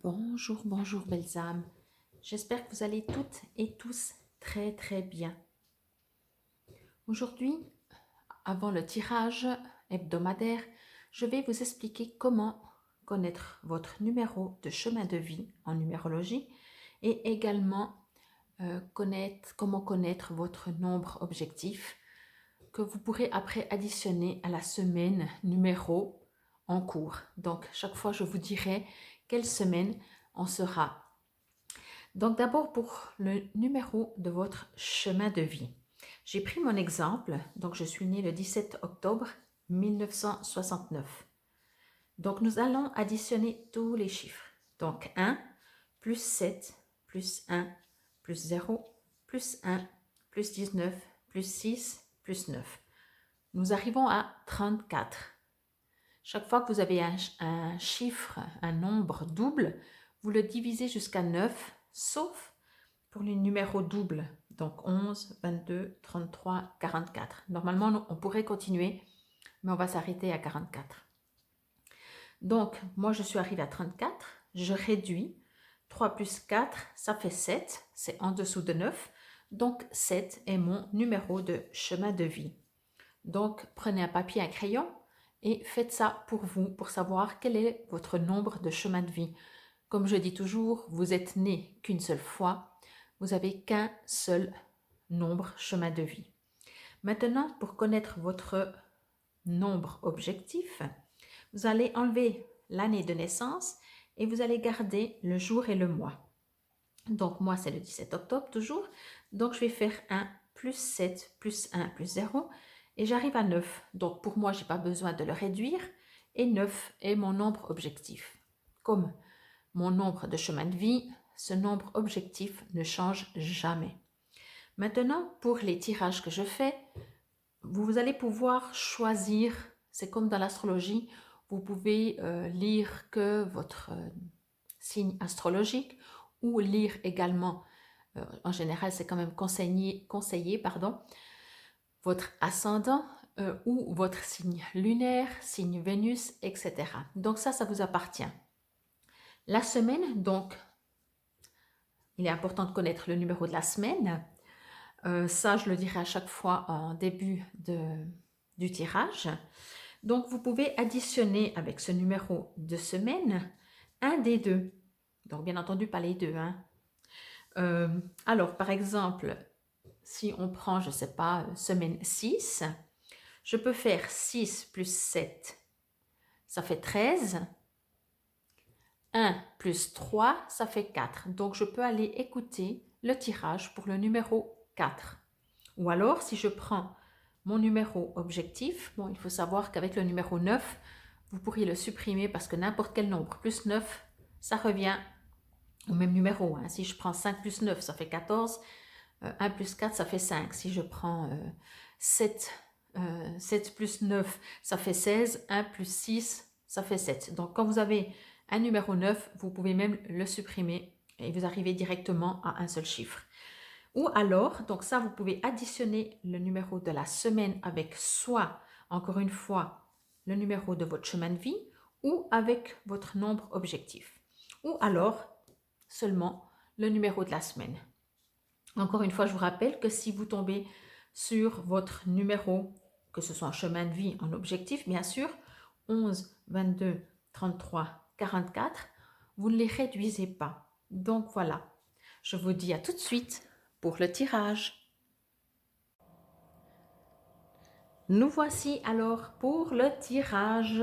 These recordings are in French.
Bonjour, bonjour belles âmes. J'espère que vous allez toutes et tous très bien. Aujourd'hui, avant le tirage hebdomadaire, je vais vous expliquer comment connaître votre numéro de chemin de vie en numérologie et également comment connaître votre nombre objectif que vous pourrez après additionner à la semaine numéro en cours. Donc, chaque fois, je vous dirai quelle semaine on sera. Donc, d'abord pour le numéro de votre chemin de vie. J'ai pris mon exemple. Donc, je suis née le 17 octobre 1969. Donc, nous allons additionner tous les chiffres. Donc, 1 plus 7 plus 1 plus 0 plus 1 plus 19 plus 6 plus 9. Nous arrivons à 34. Chaque fois que vous avez un chiffre, un nombre double, vous le divisez jusqu'à 9, sauf pour les numéros doubles. Donc 11, 22, 33, 44. Normalement, on pourrait continuer, mais on va s'arrêter à 44. Donc, moi, je suis arrivée à 34. Je réduis. 3 plus 4, ça fait 7. C'est en dessous de 9. Donc, 7 est mon numéro de chemin de vie. Donc, prenez un papier, un crayon et faites ça pour vous, pour savoir quel est votre nombre de chemin de vie. Comme je dis toujours, vous êtes né qu'une seule fois, vous n'avez qu'un seul nombre chemin de vie. Maintenant, pour connaître votre nombre objectif, vous allez enlever l'année de naissance et vous allez garder le jour et le mois. Donc, moi, c'est le 17 octobre toujours. Donc, je vais faire 1 plus 7 plus 1 plus 0 et j'arrive à 9. Donc, pour moi, je n'ai pas besoin de le réduire et 9 est mon nombre objectif. Comme mon nombre de chemin de vie, ce nombre objectif ne change jamais. Maintenant, pour les tirages que je fais, vous allez pouvoir choisir, c'est comme dans l'astrologie, vous pouvez lire que votre signe astrologique ou lire également, en général c'est quand même conseillé votre ascendant ou votre signe lunaire, signe Vénus, etc. Donc ça vous appartient. La semaine, donc, il est important de connaître le numéro de la semaine. Ça, je le dirai à chaque fois en début du tirage. Donc, vous pouvez additionner avec ce numéro de semaine un des deux. Donc, bien entendu, pas les deux. Alors, par exemple, si on prend, je ne sais pas, semaine 6, je peux faire 6 plus 7, ça fait 13. 1 plus 3, ça fait 4. Donc, je peux aller écouter le tirage pour le numéro 4. Ou alors, si je prends mon numéro objectif, bon, il faut savoir qu'avec le numéro 9, vous pourriez le supprimer parce que n'importe quel nombre plus 9, ça revient au même numéro. Si je prends 5 plus 9, ça fait 14. 1 plus 4, ça fait 5. Si je prends 7 plus 9, ça fait 16. 1 plus 6, ça fait 7. Donc, quand vous avez un numéro 9, vous pouvez même le supprimer et vous arrivez directement à un seul chiffre. Ou alors, donc ça, vous pouvez additionner le numéro de la semaine avec soit, encore une fois, le numéro de votre chemin de vie ou avec votre nombre objectif. Ou alors, seulement le numéro de la semaine. Encore une fois, je vous rappelle que si vous tombez sur votre numéro, que ce soit en chemin de vie, en objectif, bien sûr, 11, 22, 33, 44, vous ne les réduisez pas. Donc voilà, je vous dis à tout de suite pour le tirage. Nous voici alors pour le tirage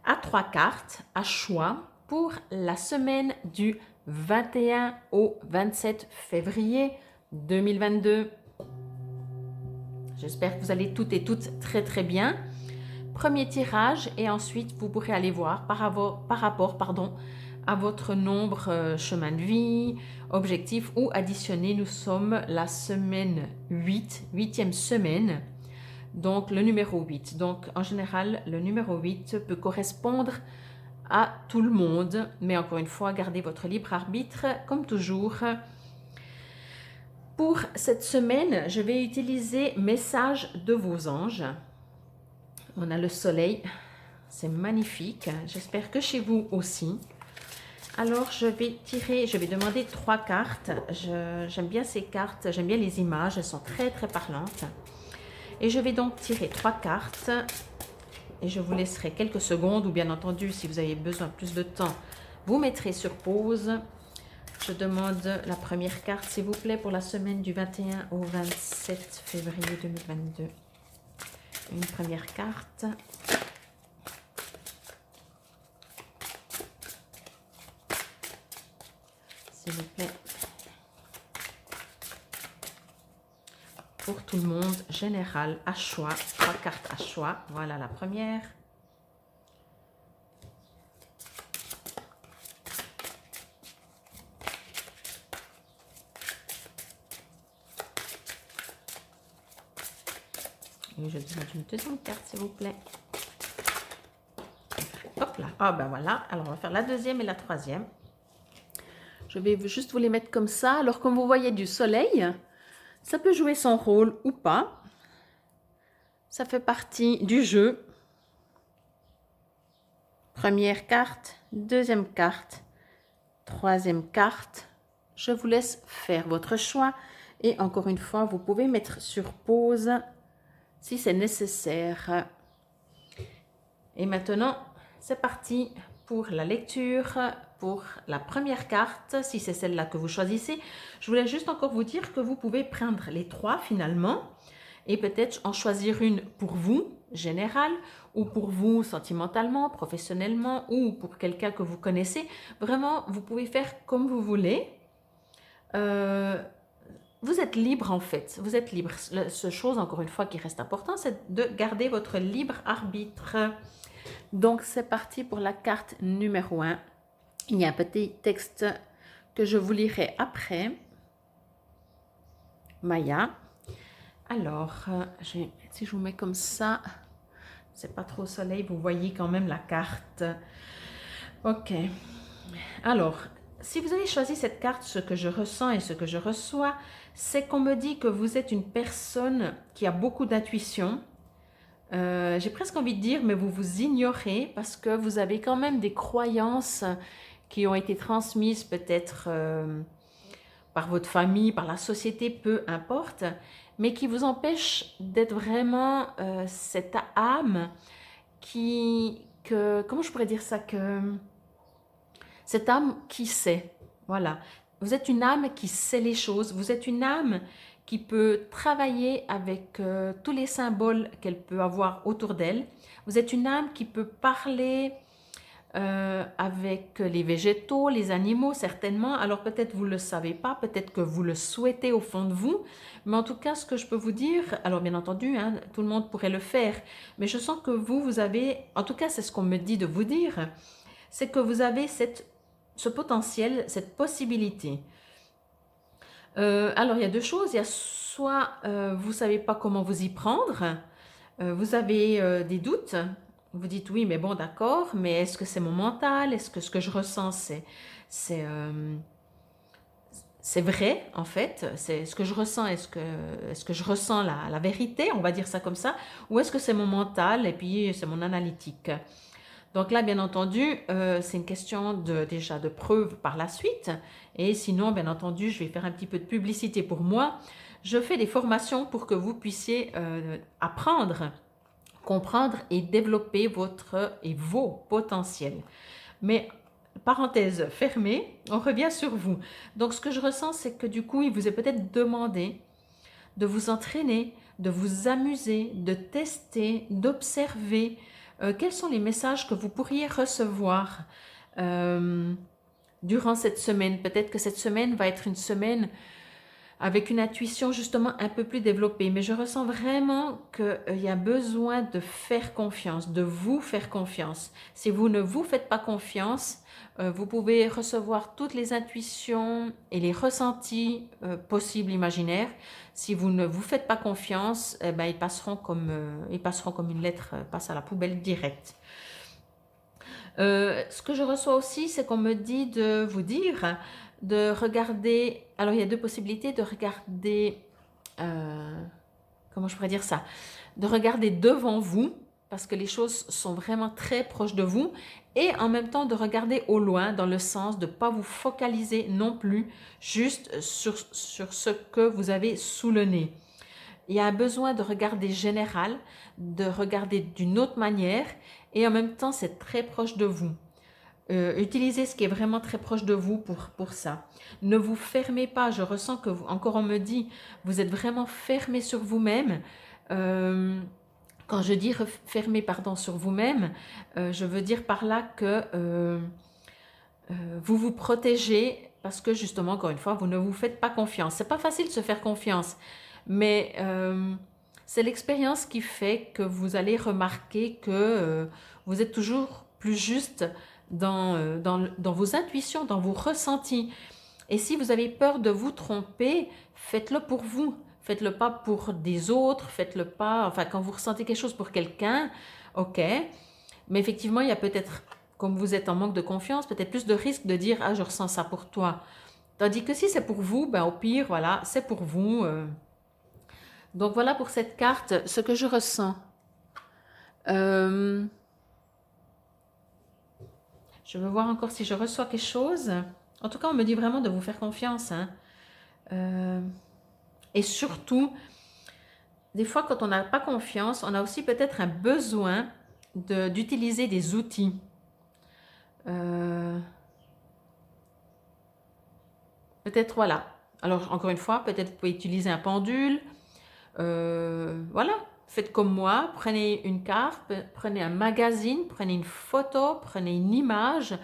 à 3 cartes à choix pour la semaine du 21 au 27 février 2022. J'espère que vous allez toutes et toutes très bien. Premier tirage et ensuite vous pourrez aller voir par rapport à votre nombre chemin de vie, objectif ou additionner. Nous sommes la semaine 8, 8e semaine, donc le numéro 8. Donc en général, le numéro 8 peut correspondre à tout le monde, mais encore une fois, gardez votre libre arbitre comme toujours. Pour cette semaine, je vais utiliser Message de vos anges. On a le soleil, c'est magnifique. J'espère que chez vous aussi. Alors, je vais demander 3 cartes. J'aime bien ces cartes, j'aime bien les images, elles sont très très parlantes. Et je vais donc tirer 3 cartes et je vous laisserai quelques secondes, ou bien entendu, si vous avez besoin de plus de temps, vous mettrez sur pause. Je demande la première carte, s'il vous plaît, pour la semaine du 21 au 27 février 2022. Une première carte. S'il vous plaît. Pour tout le monde, général, à choix. 3 cartes à choix. Voilà la première. Et je demande une deuxième carte, s'il vous plaît. Hop là. Ah ben voilà. Alors, on va faire la deuxième et la troisième. Je vais juste vous les mettre comme ça. Alors, comme vous voyez du soleil, ça peut jouer son rôle ou pas. Ça fait partie du jeu. Première carte, deuxième carte, troisième carte. Je vous laisse faire votre choix. Et encore une fois, vous pouvez mettre sur pause si c'est nécessaire. Et maintenant, c'est parti pour la lecture, pour la première carte, si c'est celle-là que vous choisissez. Je voulais juste encore vous dire que vous pouvez prendre les 3 finalement et peut-être en choisir une pour vous, générale, ou pour vous sentimentalement, professionnellement, ou pour quelqu'un que vous connaissez. Vraiment, vous pouvez faire comme vous voulez. Vous êtes libre en fait, vous êtes libre. La seule chose, encore une fois, qui reste important, c'est de garder votre libre arbitre. Donc, c'est parti pour la carte numéro 1. Il y a un petit texte que je vous lirai après. Maya. Alors, si je vous mets comme ça, c'est pas trop soleil, vous voyez quand même la carte. Ok. Alors, si vous avez choisi cette carte, ce que je ressens et ce que je reçois, c'est qu'on me dit que vous êtes une personne qui a beaucoup d'intuition. J'ai presque envie de dire, mais vous vous ignorez parce que vous avez quand même des croyances qui ont été transmises peut-être par votre famille, par la société, peu importe, mais qui vous empêchent d'être vraiment cette âme comment je pourrais dire ça, cette âme qui sait, voilà. Vous êtes une âme qui sait les choses, vous êtes une âme qui peut travailler avec tous les symboles qu'elle peut avoir autour d'elle. Vous êtes une âme qui peut parler avec les végétaux, les animaux certainement. Alors peut-être vous ne le savez pas, peut-être que vous le souhaitez au fond de vous. Mais en tout cas, ce que je peux vous dire, alors bien entendu, hein, tout le monde pourrait le faire, mais je sens que vous avez, en tout cas c'est ce qu'on me dit de vous dire, c'est que vous avez ce potentiel, cette possibilité. Alors il y a 2 choses, il y a soit vous ne savez pas comment vous y prendre, vous avez des doutes, vous dites oui mais bon d'accord, mais est-ce que c'est mon mental, est-ce que ce que je ressens c'est vrai en fait, c'est ce que je ressens, est-ce que je ressens la vérité, on va dire ça comme ça, ou est-ce que c'est mon mental et puis c'est mon analytique. Donc là, bien entendu, c'est une question déjà de preuve par la suite. Et sinon, bien entendu, je vais faire un petit peu de publicité pour moi. Je fais des formations pour que vous puissiez apprendre, comprendre et développer vos potentiels. Mais parenthèse fermée, on revient sur vous. Donc ce que je ressens, c'est que du coup, il vous est peut-être demandé de vous entraîner, de vous amuser, de tester, d'observer. Quels sont les messages que vous pourriez recevoir durant cette semaine? Peut-être que cette semaine va être une semaine avec une intuition justement un peu plus développée. Mais je ressens vraiment qu'il y a besoin de faire confiance, de vous faire confiance. Si vous ne vous faites pas confiance, vous pouvez recevoir toutes les intuitions et les ressentis possibles, imaginaires. Si vous ne vous faites pas confiance, eh ben, ils passeront comme une lettre, passe à la poubelle directe. Ce que je reçois aussi, c'est qu'on me dit de vous dire de regarder, alors il y a 2 possibilités, de regarder, comment je pourrais dire ça, de regarder devant vous, parce que les choses sont vraiment très proches de vous, et en même temps de regarder au loin dans le sens de ne pas vous focaliser non plus juste sur ce que vous avez sous le nez. Il y a un besoin de regarder général, de regarder d'une autre manière, et en même temps c'est très proche de vous. Utilisez ce qui est vraiment très proche de vous pour ça. Ne vous fermez pas, je ressens que, encore on me dit, vous êtes vraiment fermé sur vous-même. Quand je dis fermé pardon, sur vous-même, je veux dire par là que vous vous protégez parce que justement, encore une fois, vous ne vous faites pas confiance. C'est pas facile de se faire confiance, mais c'est l'expérience qui fait que vous allez remarquer que vous êtes toujours plus juste dans vos intuitions, dans vos ressentis. Et si vous avez peur de vous tromper, faites-le pour vous. Faites-le pas pour des autres, faites-le pas, enfin quand vous ressentez quelque chose pour quelqu'un, ok. Mais effectivement, il y a peut-être, comme vous êtes en manque de confiance, peut-être plus de risque de dire « Ah, je ressens ça pour toi ». Tandis que si c'est pour vous, ben au pire, voilà, c'est pour vous. Donc voilà pour cette carte, ce que je ressens. Je veux voir encore si je reçois quelque chose. En tout cas, on me dit vraiment de vous faire confiance. Hein. Et surtout, des fois, quand on n'a pas confiance, on a aussi peut-être un besoin d'utiliser des outils. Peut-être, voilà. Alors, encore une fois, peut-être vous pouvez utiliser un pendule. Voilà, faites comme moi. Prenez une carte, prenez un magazine, prenez une photo, prenez une image,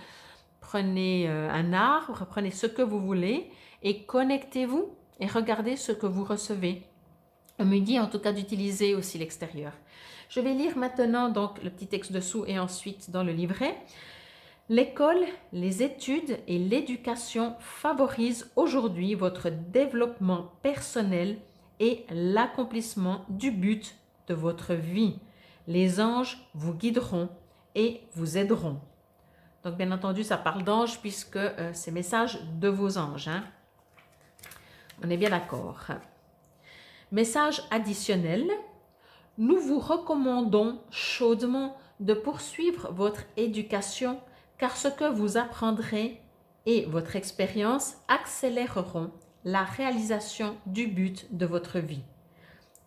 prenez un arbre, prenez ce que vous voulez et connectez-vous et regardez ce que vous recevez. On me dit en tout cas d'utiliser aussi l'extérieur. Je vais lire maintenant donc le petit texte dessous et ensuite dans le livret. L'école, les études et l'éducation favorisent aujourd'hui votre développement personnel et l'accomplissement du but de votre vie. Les anges vous guideront et vous aideront. Donc bien entendu, ça parle d'anges puisque c'est message de vos anges. Hein. On est bien d'accord. Message additionnel. Nous vous recommandons chaudement de poursuivre votre éducation car ce que vous apprendrez et votre expérience accéléreront la réalisation du but de votre vie.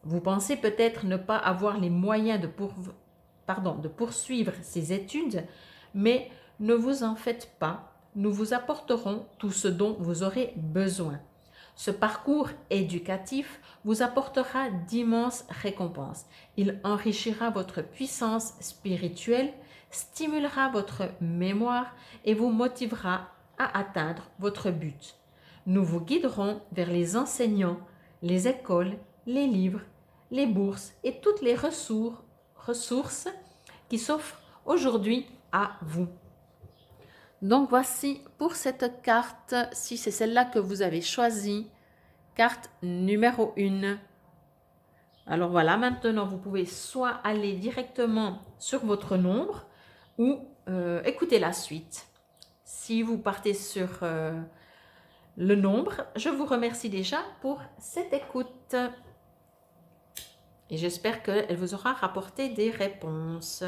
Vous pensez peut-être ne pas avoir les moyens de poursuivre ces études, mais ne vous en faites pas, nous vous apporterons tout ce dont vous aurez besoin. Ce parcours éducatif vous apportera d'immenses récompenses. Il enrichira votre puissance spirituelle, stimulera votre mémoire et vous motivera à atteindre votre but. Nous vous guiderons vers les enseignants, les écoles, les livres, les bourses et toutes les ressources qui s'offrent aujourd'hui à vous. Donc voici pour cette carte, si c'est celle-là que vous avez choisie, carte numéro 1. Alors voilà, maintenant vous pouvez soit aller directement sur votre nombre ou écouter la suite. Si vous partez sur le nombre, je vous remercie déjà pour cette écoute. Et j'espère qu'elle vous aura rapporté des réponses.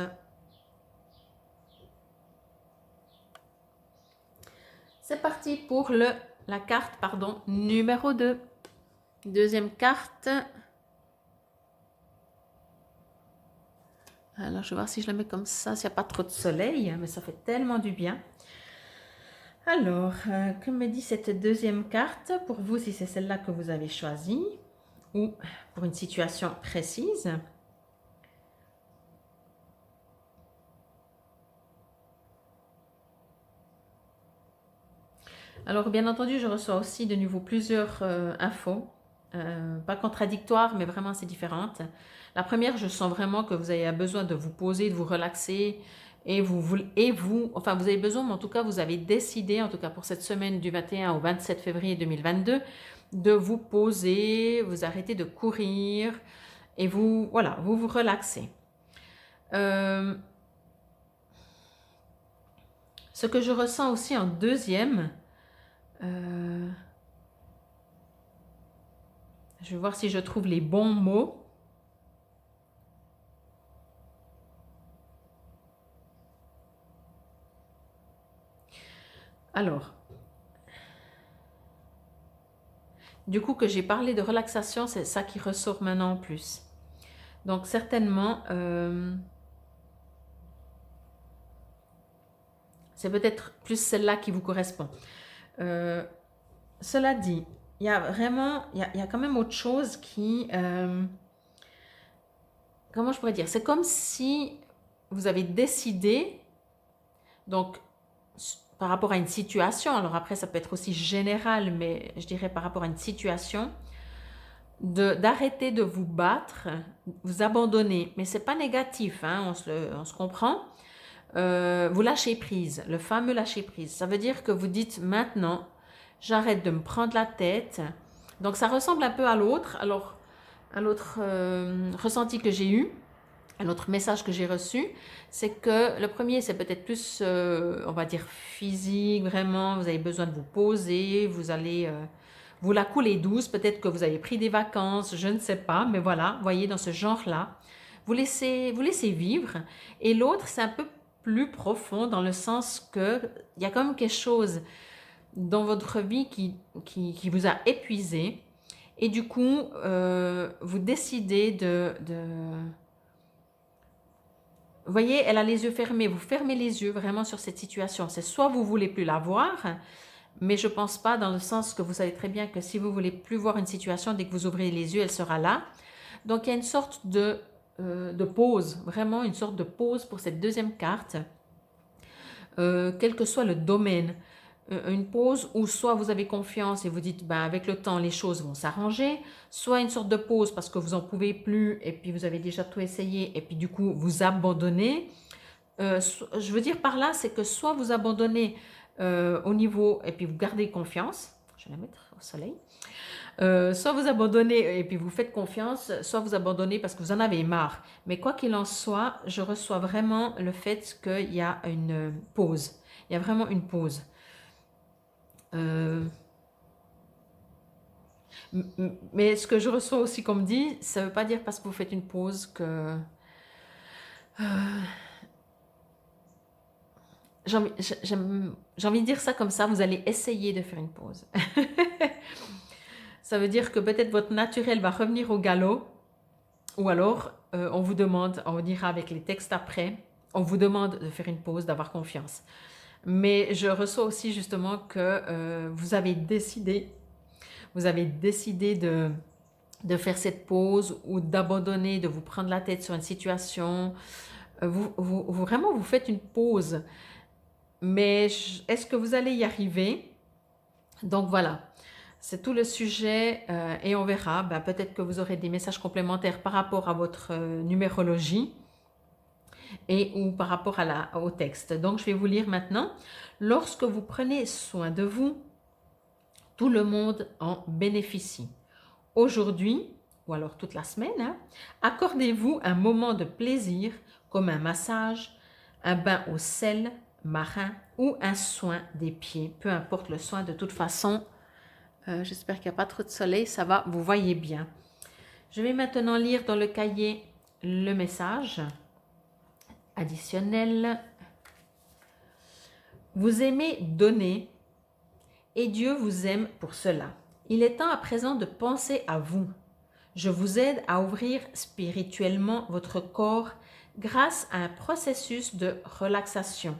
C'est parti pour la carte numéro 2. Deuxième carte. Alors, je vais voir si je la mets comme ça, s'il n'y a pas trop de soleil, mais ça fait tellement du bien. Alors, que me dit cette deuxième carte pour vous, si c'est celle-là que vous avez choisie, ou pour une situation précise? Alors, bien entendu, je reçois aussi de nouveau plusieurs infos, pas contradictoires, mais vraiment assez différentes. La première, je sens vraiment que vous avez besoin de vous poser, de vous relaxer, vous avez besoin, mais en tout cas, vous avez décidé, en tout cas pour cette semaine du 21 au 27 février 2022, de vous poser, vous arrêter de courir, et vous relaxez. Ce que je ressens aussi en deuxième, je vais voir si je trouve les bons mots. Alors, du coup que j'ai parlé de relaxation, c'est ça qui ressort maintenant en plus. Donc certainement, c'est peut-être plus celle-là qui vous correspond. Euh, Cela dit, il y a vraiment, il y a quand même autre chose qui, comment je pourrais dire, c'est comme si vous avez décidé, donc par rapport à une situation, alors après ça peut être aussi général, mais je dirais par rapport à une situation, d'arrêter de vous battre, vous abandonner, mais c'est pas négatif, hein, on se comprend. Vous lâchez prise, le fameux lâcher prise. Ça veut dire que vous dites maintenant, j'arrête de me prendre la tête. Donc ça ressemble un peu à l'autre. Alors, à l'autre ressenti que j'ai eu, un autre message que j'ai reçu, c'est que le premier, c'est peut-être plus, on va dire, physique, vraiment, vous avez besoin de vous poser, vous allez vous la couler douce, peut-être que vous avez pris des vacances, je ne sais pas, mais voilà, voyez, dans ce genre-là, vous laissez vivre. Et l'autre, c'est un peu plus profond dans le sens que il y a quand même quelque chose dans votre vie qui vous a épuisé et du coup, vous décidez vous voyez, elle a les yeux fermés, vous fermez les yeux vraiment sur cette situation. C'est soit vous voulez plus la voir, mais je pense pas dans le sens que vous savez très bien que si vous voulez plus voir une situation, dès que vous ouvrez les yeux, elle sera là. Donc il y a une sorte de pause, vraiment une sorte de pause pour cette deuxième carte, quel que soit le domaine. Une pause où soit vous avez confiance et vous dites ben, avec le temps les choses vont s'arranger, soit une sorte de pause parce que vous n'en pouvez plus et puis vous avez déjà tout essayé et puis du coup vous abandonnez. Je veux dire par là, c'est que soit vous abandonnez au niveau et puis vous gardez confiance, je vais la mettre au soleil, soit vous abandonnez et puis vous faites confiance, soit vous abandonnez parce que vous en avez marre. Mais quoi qu'il en soit, je reçois vraiment le fait qu'il y a une pause. Il y a vraiment une pause. Euh, mais ce que je reçois aussi comme dit, ça ne veut pas dire parce que vous faites une pause que... J'ai envie, j'ai envie de dire ça comme ça, vous allez essayer de faire une pause. Ça veut dire que peut-être votre naturel va revenir au galop, ou alors on vous demande, on dira avec les textes après, on vous demande de faire une pause, d'avoir confiance. Mais je reçois aussi justement que vous avez décidé de faire cette pause ou d'abandonner, de vous prendre la tête sur une situation. Vraiment, vous faites une pause. Mais est-ce que vous allez y arriver? Donc voilà, c'est tout le sujet et on verra. Ben, peut-être que vous aurez des messages complémentaires par rapport à votre numérologie et ou par rapport au texte. Donc je vais vous lire maintenant. Lorsque vous prenez soin de vous, tout le monde en bénéficie. Aujourd'hui, ou alors toute la semaine, hein, accordez-vous un moment de plaisir comme un massage, un bain au sel marin ou un soin des pieds. Peu importe le soin, de toute façon, j'espère qu'il n'y a pas trop de soleil, ça va, vous voyez bien. Je vais maintenant lire dans le cahier le message additionnel. Vous aimez donner et Dieu vous aime pour cela. Il est temps à présent de penser à vous. Je vous aide à ouvrir spirituellement votre corps grâce à un processus de relaxation.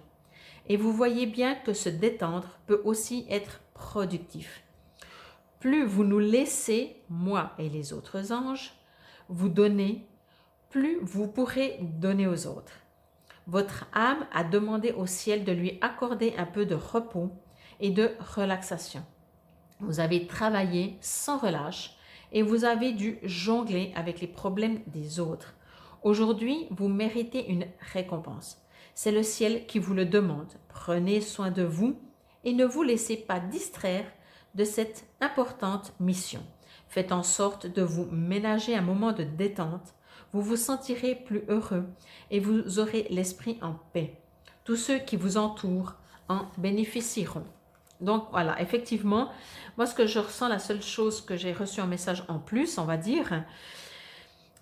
Et vous voyez bien que se détendre peut aussi être productif. Plus vous nous laissez, moi et les autres anges, vous donner, plus vous pourrez donner aux autres. Votre âme a demandé au ciel de lui accorder un peu de repos et de relaxation. Vous avez travaillé sans relâche et vous avez dû jongler avec les problèmes des autres. Aujourd'hui, vous méritez une récompense. C'est le ciel qui vous le demande. Prenez soin de vous et ne vous laissez pas distraire de cette importante mission. Faites en sorte de vous ménager un moment de détente. Vous vous sentirez plus heureux et vous aurez l'esprit en paix. Tous ceux qui vous entourent en bénéficieront. Donc voilà, effectivement, moi ce que je ressens, la seule chose que j'ai reçue en message en plus, on va dire,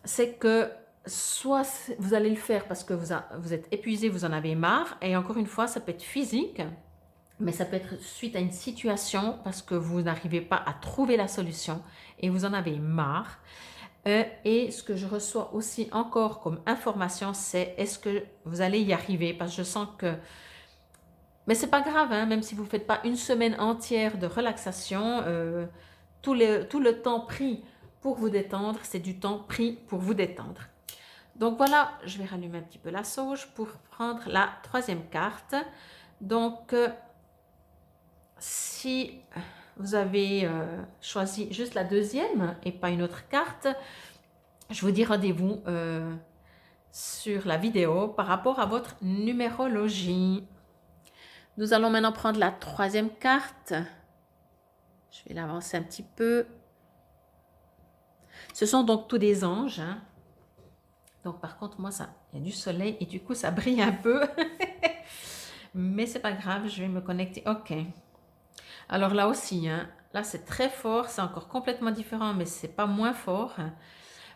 c'est que soit vous allez le faire parce que vous êtes épuisé, vous en avez marre, et encore une fois, ça peut être physique, mais ça peut être suite à une situation parce que vous n'arrivez pas à trouver la solution et vous en avez marre. Et ce que je reçois aussi encore comme information, c'est est-ce que vous allez y arriver? Parce que je sens que... Mais c'est pas grave, hein, même si vous ne faites pas une semaine entière de relaxation, tout le temps pris pour vous détendre, c'est du temps pris pour vous détendre. Donc voilà, je vais rallumer un petit peu la sauge pour prendre la troisième carte. Donc, si vous avez choisi juste la deuxième et pas une autre carte, je vous dis rendez-vous sur la vidéo par rapport à votre numérologie. Nous allons maintenant prendre la troisième carte. Je vais l'avancer un petit peu. Ce sont donc tous des anges, hein. Donc par contre, moi, il y a du soleil et du coup, ça brille un peu. Mais c'est pas grave, je vais me connecter. Ok. Alors là aussi, hein, là c'est très fort, c'est encore complètement différent, mais c'est pas moins fort.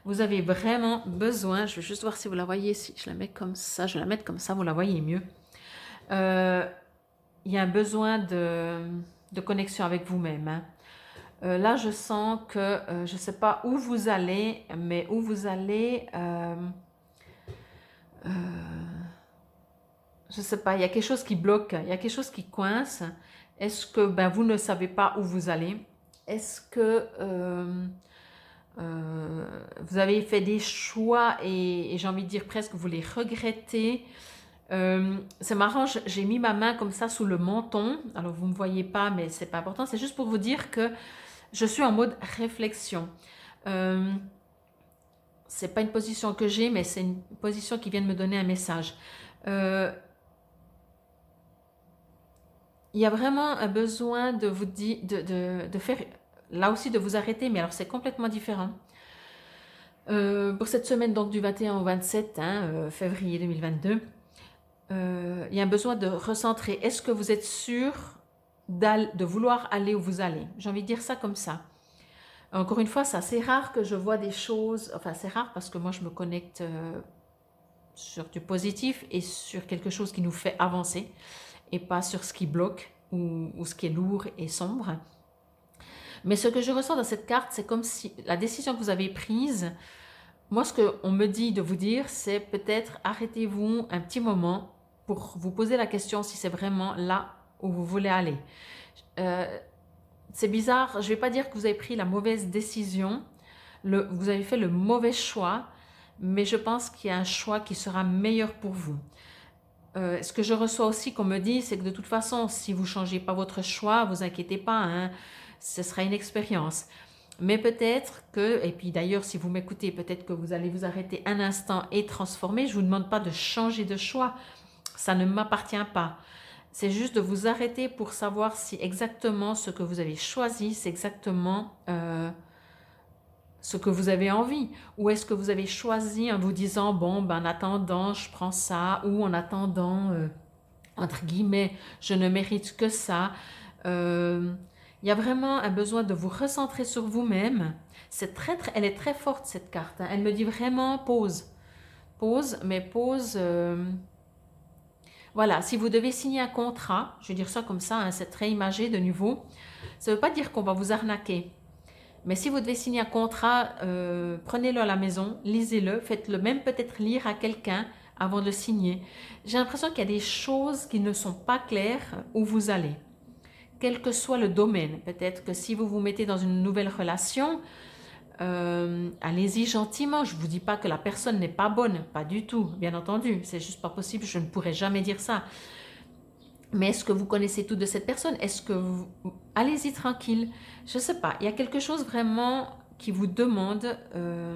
Vous avez vraiment besoin, je vais juste voir si vous la voyez, si je la mets comme ça, je vais la mettre comme ça, vous la voyez mieux. Il y a un besoin de connexion avec vous-même, hein. Là, je sens que, je ne sais pas où vous allez, mais où vous allez, je ne sais pas, il y a quelque chose qui bloque, il y a quelque chose qui coince. Est-ce que vous ne savez pas où vous allez? Est-ce que vous avez fait des choix et j'ai envie de dire presque vous les regrettez? C'est marrant, j'ai mis ma main comme ça sous le menton. Alors vous ne me voyez pas, mais c'est pas important. C'est juste pour vous dire que je suis en mode réflexion. C'est pas une position que j'ai, mais c'est une position qui vient de me donner un message. Il y a vraiment un besoin de vous dire, de faire, là aussi de vous arrêter, mais alors c'est complètement différent. Pour cette semaine donc du 21 au 27 février 2022, il y a un besoin de recentrer. Est-ce que vous êtes sûr de vouloir aller où vous allez? J'ai envie de dire ça comme ça. Encore une fois, c'est assez rare que je vois des choses, enfin c'est rare parce que moi je me connecte sur du positif et sur quelque chose qui nous fait avancer et pas sur ce qui bloque ou ce qui est lourd et sombre. Mais ce que je ressens dans cette carte, c'est comme si la décision que vous avez prise, moi ce qu'on me dit de vous dire, c'est peut-être arrêtez-vous un petit moment pour vous poser la question si c'est vraiment là où vous voulez aller. C'est bizarre, je ne vais pas dire que vous avez pris la mauvaise décision, vous avez fait le mauvais choix, mais je pense qu'il y a un choix qui sera meilleur pour vous. Ce que je reçois aussi qu'on me dit, c'est que de toute façon, si vous ne changez pas votre choix, vous inquiétez pas, hein, ce sera une expérience. Mais peut-être que, et puis d'ailleurs si vous m'écoutez, peut-être que vous allez vous arrêter un instant et transformer. Je ne vous demande pas de changer de choix, ça ne m'appartient pas. C'est juste de vous arrêter pour savoir si exactement ce que vous avez choisi, c'est exactement ce que vous avez envie. Ou est-ce que vous avez choisi en vous disant, bon, en attendant, je prends ça, ou en attendant, entre guillemets, je ne mérite que ça. Il y a vraiment un besoin de vous recentrer sur vous-même. Elle est très forte cette carte, hein. Elle me dit vraiment pause. Pause, mais pause... voilà, si vous devez signer un contrat, je vais dire ça comme ça, hein, c'est très imagé de nouveau, ça ne veut pas dire qu'on va vous arnaquer. Mais si vous devez signer un contrat, prenez-le à la maison, lisez-le, faites-le même peut-être lire à quelqu'un avant de le signer. J'ai l'impression qu'il y a des choses qui ne sont pas claires où vous allez. Quel que soit le domaine, peut-être que si vous vous mettez dans une nouvelle relation, allez-y gentiment. Je ne vous dis pas que la personne n'est pas bonne, pas du tout, bien entendu. C'est juste pas possible, je ne pourrais jamais dire ça. Mais est-ce que vous connaissez tout de cette personne? Est-ce que vous... Allez-y tranquille. Je ne sais pas, il y a quelque chose vraiment qui vous demande... je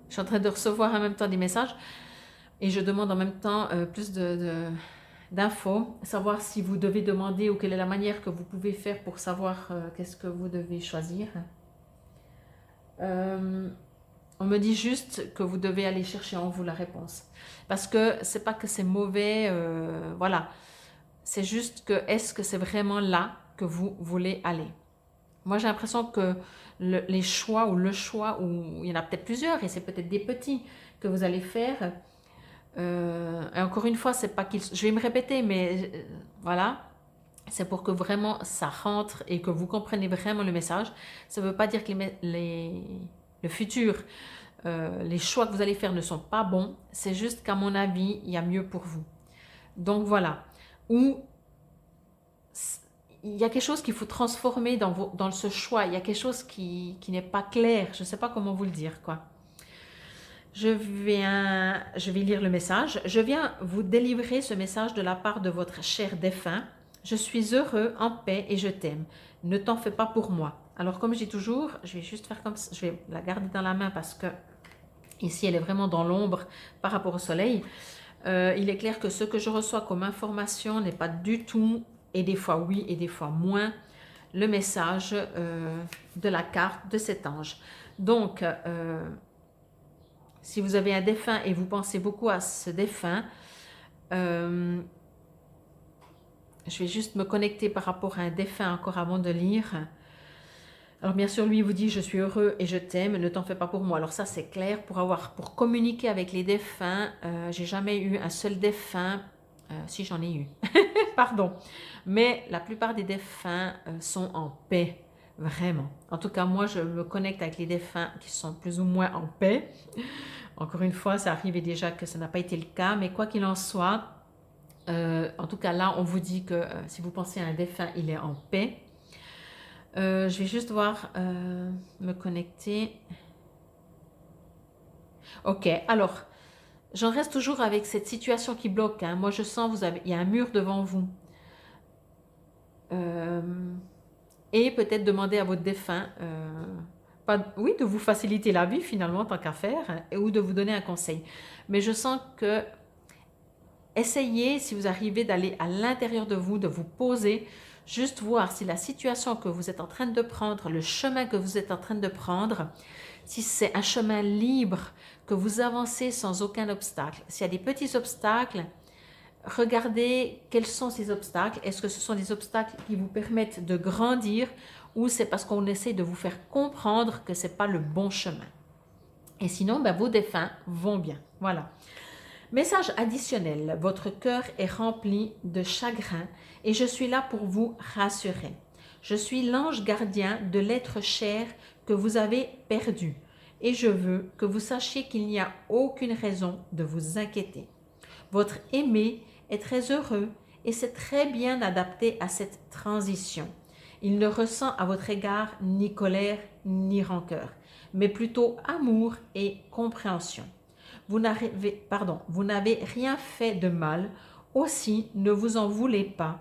suis en train de recevoir en même temps des messages et je demande en même temps plus d'infos, savoir si vous devez demander ou quelle est la manière que vous pouvez faire pour savoir qu'est-ce que vous devez choisir. On me dit juste que vous devez aller chercher en vous la réponse. Parce que c'est pas que c'est mauvais, voilà. C'est juste que est-ce que c'est vraiment là que vous voulez aller? Moi, j'ai l'impression que les choix ou le choix, ou il y en a peut-être plusieurs et c'est peut-être des petits que vous allez faire, Et encore une fois, c'est pas qu'il... Je vais me répéter, mais voilà. C'est pour que vraiment ça rentre et que vous compreniez vraiment le message. Ça ne veut pas dire que le futur, les choix que vous allez faire ne sont pas bons. C'est juste qu'à mon avis, il y a mieux pour vous. Donc voilà. Ou il y a quelque chose qu'il faut transformer dans ce choix. Il y a quelque chose qui n'est pas clair. Je ne sais pas comment vous le dire, quoi. Je vais lire le message. Je viens vous délivrer ce message de la part de votre cher défunt. Je suis heureux, en paix et je t'aime. Ne t'en fais pas pour moi. Alors comme je dis toujours, je vais juste faire comme ça. Je vais la garder dans la main parce que ici elle est vraiment dans l'ombre par rapport au soleil. Il est clair que ce que je reçois comme information n'est pas du tout, et des fois oui et des fois moins, le message de la carte de cet ange. Donc, si vous avez un défunt et vous pensez beaucoup à ce défunt, je vais juste me connecter par rapport à un défunt encore avant de lire. Alors bien sûr, lui il vous dit « Je suis heureux et je t'aime, ne t'en fais pas pour moi ». Alors ça c'est clair, pour communiquer avec les défunts, j'ai jamais eu un seul défunt, si j'en ai eu, pardon. Mais la plupart des défunts sont en paix, vraiment. En tout cas, moi je me connecte avec les défunts qui sont plus ou moins en paix. Encore une fois, ça arrivait déjà que ça n'a pas été le cas, mais quoi qu'il en soit, en tout cas là, on vous dit que si vous pensez à un défunt, il est en paix. Je vais juste voir, me connecter. Ok, alors, j'en reste toujours avec cette situation qui bloque. Hein. Moi, je sens, il y a un mur devant vous. Et peut-être demander à votre défunt, oui, de vous faciliter la vie finalement, tant qu'à faire, hein, ou de vous donner un conseil. Mais je sens que essayez, si vous arrivez, d'aller à l'intérieur de vous, de vous poser, juste voir si la situation que vous êtes en train de prendre, le chemin que vous êtes en train de prendre, si c'est un chemin libre, que vous avancez sans aucun obstacle. S'il y a des petits obstacles, regardez quels sont ces obstacles. Est-ce que ce sont des obstacles qui vous permettent de grandir ou c'est parce qu'on essaie de vous faire comprendre que ce n'est pas le bon chemin. Et sinon, ben, vos défunts vont bien. Voilà. Message additionnel, votre cœur est rempli de chagrin et je suis là pour vous rassurer. Je suis l'ange gardien de l'être cher que vous avez perdu et je veux que vous sachiez qu'il n'y a aucune raison de vous inquiéter. Votre aimé est très heureux et c'est très bien adapté à cette transition. Il ne ressent à votre égard ni colère ni rancœur, mais plutôt amour et compréhension. Vous n'avez rien fait de mal, aussi ne vous en voulez pas.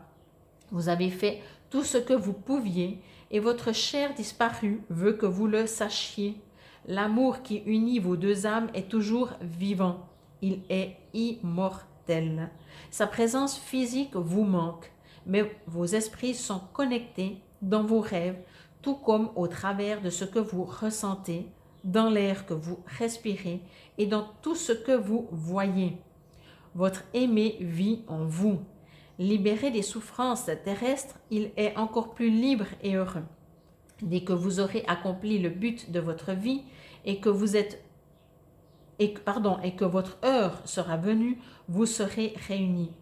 Vous avez fait tout ce que vous pouviez et votre chair disparue veut que vous le sachiez. L'amour qui unit vos deux âmes est toujours vivant. Il est immortel. Sa présence physique vous manque, mais vos esprits sont connectés dans vos rêves, tout comme au travers de ce que vous ressentez, dans l'air que vous respirez et dans tout ce que vous voyez. Votre aimé vit en vous. Libéré des souffrances terrestres, il est encore plus libre et heureux. Dès que vous aurez accompli le but de votre vie et que votre heure sera venue, vous serez réunis.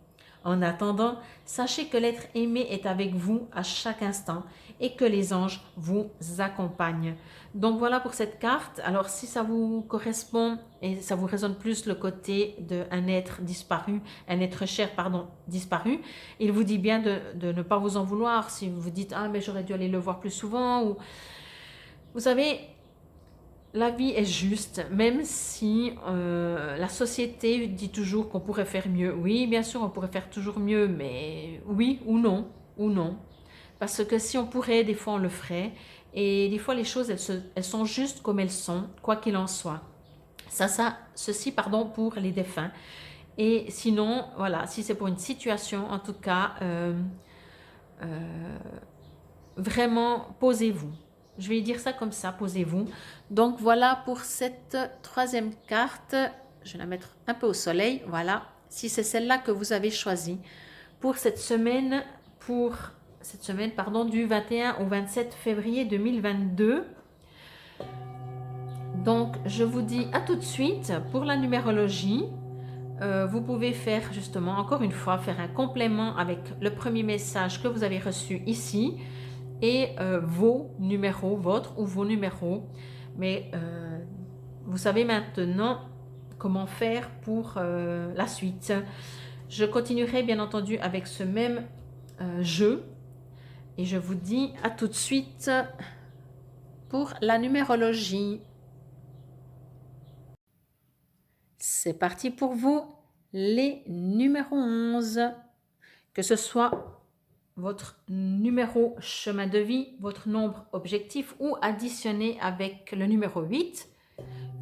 En attendant, sachez que l'être aimé est avec vous à chaque instant et que les anges vous accompagnent. Donc voilà pour cette carte. Alors si ça vous correspond et ça vous résonne plus le côté d'un être disparu, un être cher, disparu, il vous dit bien de ne pas vous en vouloir si vous vous dites « Ah mais j'aurais dû aller le voir plus souvent » ou vous savez, la vie est juste, même si la société dit toujours qu'on pourrait faire mieux. Oui, bien sûr, on pourrait faire toujours mieux, mais oui ou non, ou non. Parce que si on pourrait, des fois on le ferait. Et des fois les choses, elles sont justes comme elles sont, quoi qu'il en soit. Ceci, pour les défunts. Et sinon, voilà, si c'est pour une situation, en tout cas, vraiment, posez-vous. Je vais dire ça comme ça, posez-vous. Donc voilà pour cette troisième carte. Je vais la mettre un peu au soleil. Voilà, si c'est celle-là que vous avez choisie pour cette semaine, du 21 au 27 février 2022. Donc je vous dis à tout de suite pour la numérologie. vous pouvez faire justement, encore une fois, faire un complément avec le premier message que vous avez reçu ici et vos numéros, votre ou vos numéros. Mais vous savez maintenant comment faire pour la suite. Je continuerai bien entendu avec ce même jeu et je vous dis à tout de suite pour la numérologie. C'est parti pour vous, les numéros 11. Que ce soit votre numéro chemin de vie, votre nombre objectif ou additionné avec le numéro 8,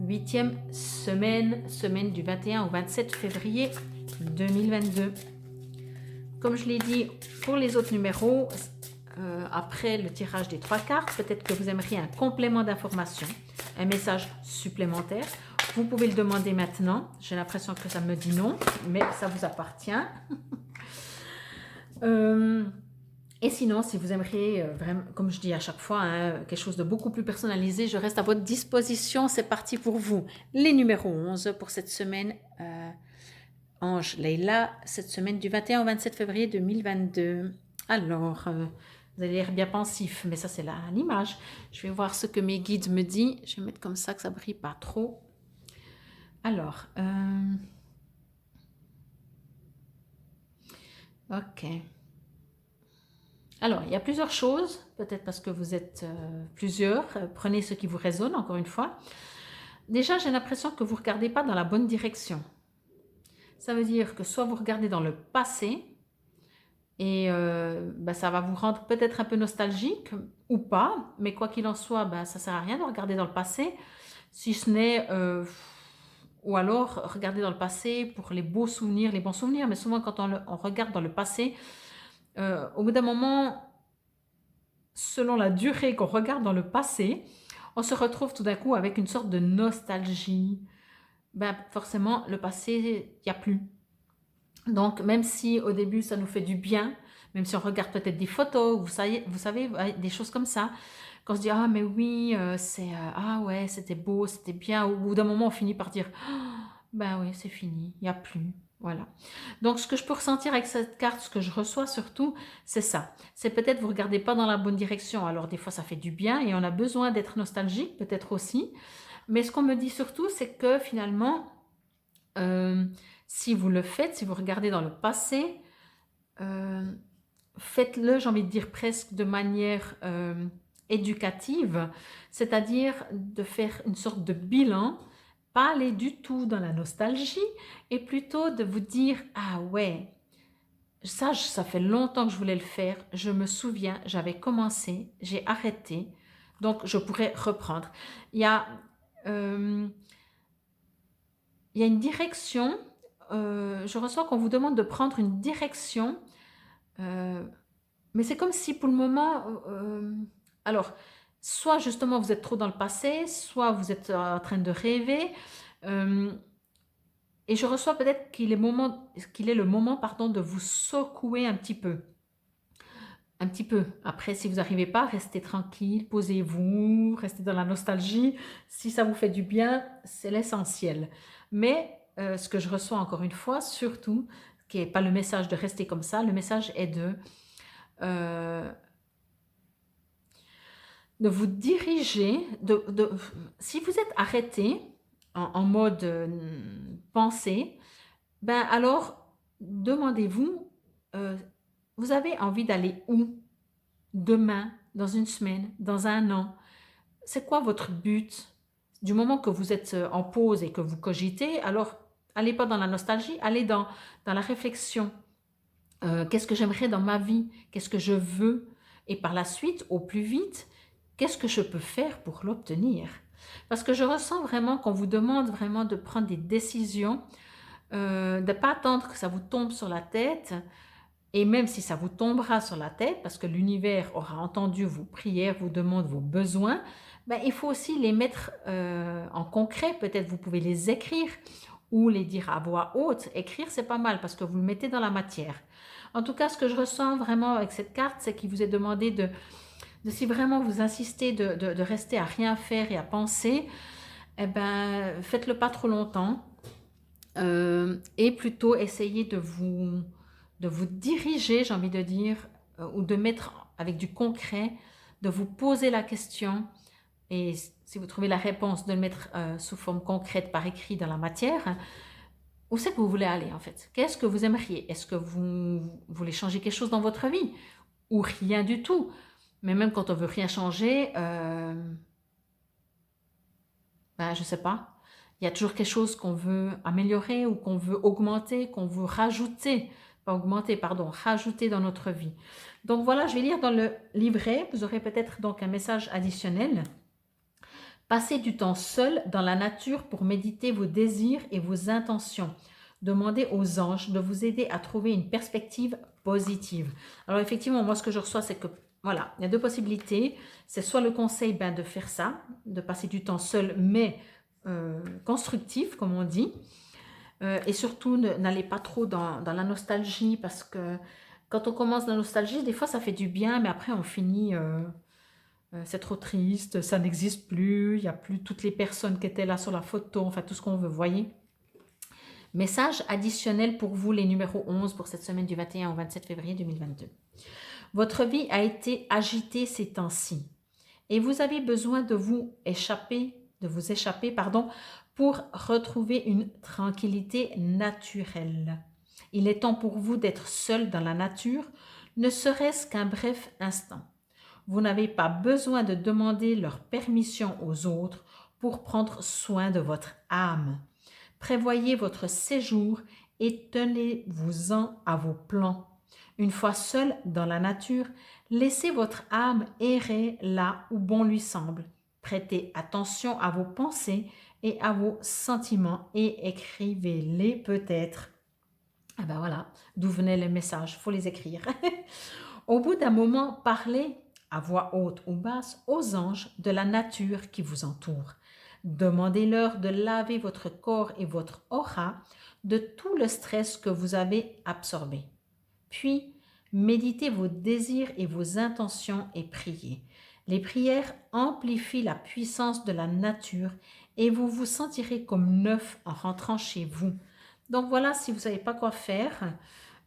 8e semaine, semaine du 21 au 27 février 2022. Comme je l'ai dit, pour les autres numéros, après le tirage des 3 cartes, peut-être que vous aimeriez un complément d'information, un message supplémentaire. Vous pouvez le demander maintenant. J'ai l'impression que ça me dit non, mais ça vous appartient. Et sinon, si vous aimeriez vraiment, comme je dis à chaque fois, hein, quelque chose de beaucoup plus personnalisé, je reste à votre disposition. C'est parti pour vous. Les numéros 11 pour cette semaine. Ange Leila, cette semaine du 21 au 27 février 2022. Alors, vous avez l'air bien pensif, mais ça c'est l'image. Je vais voir ce que mes guides me disent. Je vais mettre comme ça que ça ne brille pas trop. Alors, ok. Alors, il y a plusieurs choses, peut-être parce que vous êtes plusieurs. Prenez ce qui vous résonne, encore une fois. Déjà, j'ai l'impression que vous ne regardez pas dans la bonne direction. Ça veut dire que soit vous regardez dans le passé, et ça va vous rendre peut-être un peu nostalgique, ou pas, mais quoi qu'il en soit, ça ne sert à rien de regarder dans le passé, si ce n'est... ou alors, regarder dans le passé pour les beaux souvenirs, les bons souvenirs, mais souvent quand on regarde dans le passé, au bout d'un moment, selon la durée qu'on regarde dans le passé, on se retrouve tout d'un coup avec une sorte de nostalgie. Forcément, le passé, il n'y a plus. Donc, même si au début, ça nous fait du bien, même si on regarde peut-être des photos, vous savez, des choses comme ça, quand on se dit « Ah, mais oui, ah ouais, c'était beau, c'était bien », au bout d'un moment, on finit par dire « Ben oui, c'est fini, il n'y a plus ». Voilà. Donc, ce que je peux ressentir avec cette carte, ce que je reçois surtout, c'est ça. C'est peut-être vous ne regardez pas dans la bonne direction. Alors, des fois, ça fait du bien et on a besoin d'être nostalgique, peut-être aussi. Mais ce qu'on me dit surtout, c'est que finalement, si vous le faites, si vous regardez dans le passé, faites-le, j'ai envie de dire presque de manière éducative, c'est-à-dire de faire une sorte de bilan, pas aller du tout dans la nostalgie, et plutôt de vous dire « Ah ouais, ça fait longtemps que je voulais le faire, je me souviens, j'avais commencé, j'ai arrêté, donc je pourrais reprendre. » Il y a une direction, je reçois qu'on vous demande de prendre une direction, mais c'est comme si pour le moment, alors, soit justement vous êtes trop dans le passé, soit vous êtes en train de rêver, et je reçois peut-être qu'il est le moment, pardon, de vous secouer un petit peu. Un petit peu. Après, si vous n'arrivez pas, restez tranquille, posez-vous, restez dans la nostalgie. Si ça vous fait du bien, c'est l'essentiel. Mais ce que je reçois encore une fois, surtout, qui n'est pas le message de rester comme ça, le message est de vous diriger, si vous êtes arrêté en mode pensée, alors demandez-vous, vous avez envie d'aller où demain, dans une semaine, dans un an? C'est quoi votre but? Du moment que vous êtes en pause et que vous cogitez, alors allez pas dans la nostalgie, allez dans la réflexion. Qu'est-ce que j'aimerais dans ma vie? Qu'est-ce que je veux? Et par la suite, au plus vite, qu'est-ce que je peux faire pour l'obtenir? Parce que je ressens vraiment qu'on vous demande vraiment de prendre des décisions, de ne pas attendre que ça vous tombe sur la tête. Et même si ça vous tombera sur la tête, parce que l'univers aura entendu vos prières, vos demandes, vos besoins, il faut aussi les mettre en concret. Peut-être vous pouvez les écrire ou les dire à voix haute. Écrire, c'est pas mal parce que vous le mettez dans la matière. En tout cas, ce que je ressens vraiment avec cette carte, c'est qu'il vous est demandé de si vraiment vous insistez de rester à rien faire et à penser, faites-le pas trop longtemps. et plutôt essayer de vous diriger, j'ai envie de dire, ou de mettre avec du concret, de vous poser la question et si vous trouvez la réponse, de le mettre sous forme concrète par écrit dans la matière. Où c'est que vous voulez aller en fait? Qu'est-ce que vous aimeriez? Est-ce que vous voulez changer quelque chose dans votre vie? Ou rien du tout? Mais même quand on veut rien changer, ben, je sais pas. Il y a toujours quelque chose qu'on veut améliorer ou qu'on veut augmenter, qu'on veut rajouter, pas augmenter, pardon, rajouter dans notre vie. Donc voilà, je vais lire dans le livret, vous aurez peut-être donc un message additionnel. Passez du temps seul dans la nature pour méditer vos désirs et vos intentions. Demandez aux anges de vous aider à trouver une perspective positive. Alors effectivement, moi ce que je reçois, c'est que voilà, il y a deux possibilités. C'est soit le conseil de faire ça, de passer du temps seul, mais constructif, comme on dit. Et surtout, n'allez pas trop dans la nostalgie, parce que quand on commence la nostalgie, des fois ça fait du bien, mais après on finit... c'est trop triste, ça n'existe plus, il n'y a plus toutes les personnes qui étaient là sur la photo, enfin tout ce qu'on veut, voyez. Message additionnel pour vous, les numéros 11 pour cette semaine du 21 au 27 février 2022. Votre vie a été agitée ces temps-ci et vous avez besoin de vous échapper, pour retrouver une tranquillité naturelle. Il est temps pour vous d'être seul dans la nature, ne serait-ce qu'un bref instant. Vous n'avez pas besoin de demander leur permission aux autres pour prendre soin de votre âme. Prévoyez votre séjour et tenez-vous-en à vos plans. Une fois seul dans la nature, laissez votre âme errer là où bon lui semble. Prêtez attention à vos pensées et à vos sentiments et écrivez-les peut-être. Ah ben voilà, d'où venaient les messages, il faut les écrire. Au bout d'un moment, parlez à voix haute ou basse aux anges de la nature qui vous entoure. Demandez-leur de laver votre corps et votre aura de tout le stress que vous avez absorbé. Puis, méditez vos désirs et vos intentions et priez. Les prières amplifient la puissance de la nature et vous vous sentirez comme neuf en rentrant chez vous. Donc voilà, si vous ne savez pas quoi faire,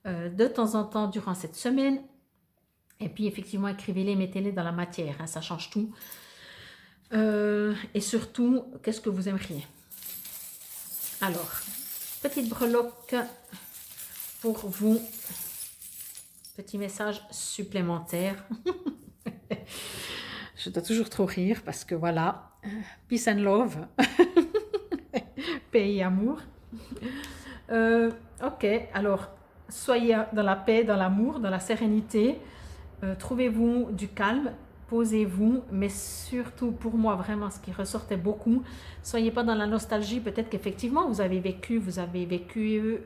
de temps en temps durant cette semaine, et puis effectivement écrivez-les, mettez-les dans la matière, hein, ça change tout. Et surtout, qu'est-ce que vous aimeriez? Alors, petite breloque pour vous. Petit message supplémentaire. Je dois toujours trop rire parce que voilà, peace and love, paix et amour. Ok, alors soyez dans la paix, dans l'amour, dans la sérénité. Trouvez-vous du calme, posez-vous, mais surtout pour moi vraiment ce qui ressortait beaucoup, soyez pas dans la nostalgie. Peut-être qu'effectivement vous avez vécu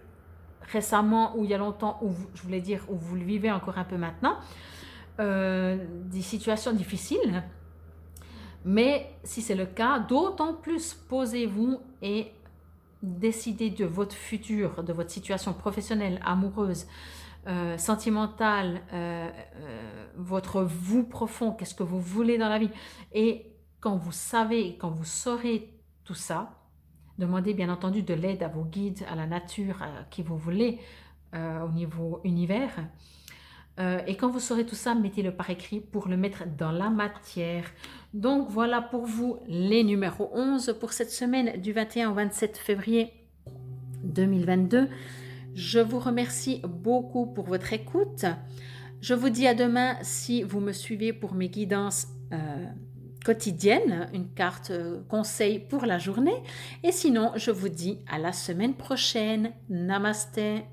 récemment ou il y a longtemps, je voulais dire où vous le vivez encore un peu maintenant, des situations difficiles. Mais si c'est le cas, d'autant plus posez-vous et décidez de votre futur, de votre situation professionnelle, amoureuse, sentimentale, votre vous profond, qu'est-ce que vous voulez dans la vie. Et quand vous savez, quand vous saurez tout ça, demandez bien entendu de l'aide à vos guides, à la nature, à qui vous voulez, au niveau univers. Et quand vous saurez tout ça, mettez-le par écrit pour le mettre dans la matière. Donc voilà pour vous les numéros 11 pour cette semaine du 21 au 27 février 2022. Je vous remercie beaucoup pour votre écoute. Je vous dis à demain si vous me suivez pour mes guidances quotidiennes, une carte conseil pour la journée. Et sinon, je vous dis à la semaine prochaine. Namasté.